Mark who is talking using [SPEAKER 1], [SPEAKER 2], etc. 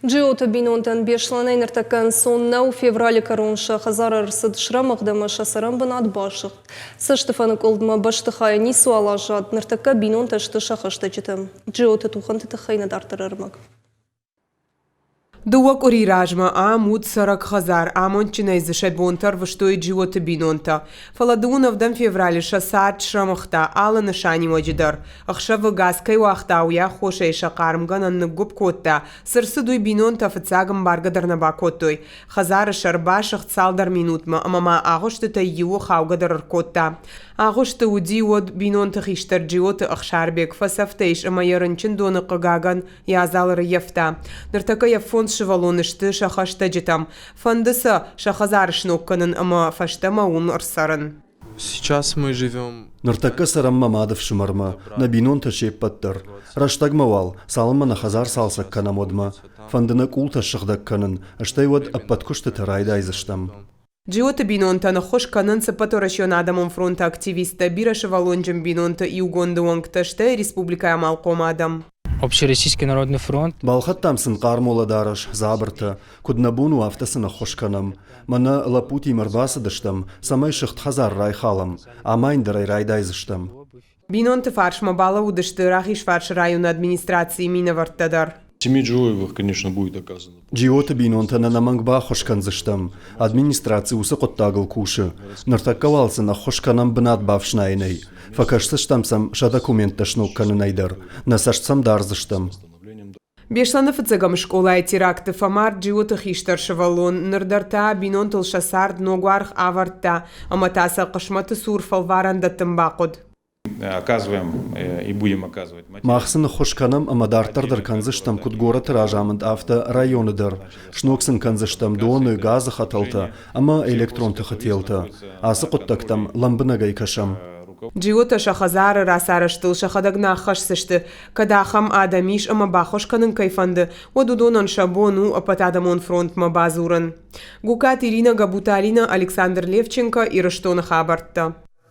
[SPEAKER 1] Джиота бинонтан бешланай нартакан соннау феврале коронша хазара рсад шрамахдама шасарам банат башык. Саштефана колдма баштыхая нису алажат нартака бинонта штышахашта читам. Джиота туханты тахайна дартарармак.
[SPEAKER 2] Дуак ори ражма муд 40 хазар мончина из шайбонтар во что и джиота бинонта. Фаладуна в дам феврале шасат шрамахта ала нашани маджидар. Ахша вгаскай вахта уя хоша и шакармган ан губ котта. Сырсудуй бинонта фацагам баргадар на бакотой. Хазара шарбашах цалдар минутма мама агошта его хаугадар котта. Агошта уди од бинонта хиштар джиота ахшарбек фасафтейш ямаярынчин дона кагаган язалар яфта. Нартака яфон шевалонышты шахашта житам. Фандыса шахазаршнокканын фаштама ун арсарын.
[SPEAKER 3] Сейчас мы живем...
[SPEAKER 4] Нартака сарам мамадов шумарма, на бинонта шеппаттар. Раштагмавал, салма на хазар салсак канамодма. Фандына култа шахдакканын, аштай вад аппаткушты тарайдайзыштам.
[SPEAKER 2] Джиота бинонта на хош канан сапаторашионадамон фронта активиста бира шевалонджем бинонта и угонда уангташта республика Ямалкомадам.
[SPEAKER 5] Общероссийский народный фронт.
[SPEAKER 4] Балхат тамсын кармола дараш, забырта, куднабуну автасына хошканам. Мана лапути марбаса дыштам, самай шахт хазар райхалам, амайндарай райдайзыштам.
[SPEAKER 2] Бинонта фаршма бала удышты рахиш фарш район администрации минаварттадар.
[SPEAKER 3] Семи Джоевых, конечно, будет доказано.
[SPEAKER 4] Джиота бинонта на намангба хошканзыштам, администрации усы коттагыл куши. Нартаккавалсы на хошканам бнат бавшнайнай. Факашсыштамсам ша документташнокканынайдар, насаштсам дарзыштам.
[SPEAKER 2] Бешлана фацагам школа теракты фамар джиота хиштар шевалон нырдарта бинонтыл шасард ногуарх аварта, аматаса кашматы сур фалваранда тымбакод.
[SPEAKER 6] Оказываем и будем оказывать.
[SPEAKER 4] Махсын хошканам амадартардар канзыштам кудгора тиражамынд авто районыдар. Шноксын канзыштам доны газы хаталта, ама электронты хателта. Асы коттактам ламбынагай кашам.
[SPEAKER 2] Джиота шахазары расараштыл шахадагна хашсышты, кадахам адамиш ама бахошканын кайфанды, одудонан шабону апатадамон фронт ма базуран. Гукат Ирина Габуталина, Александр Левченко и Раштона Хабартта.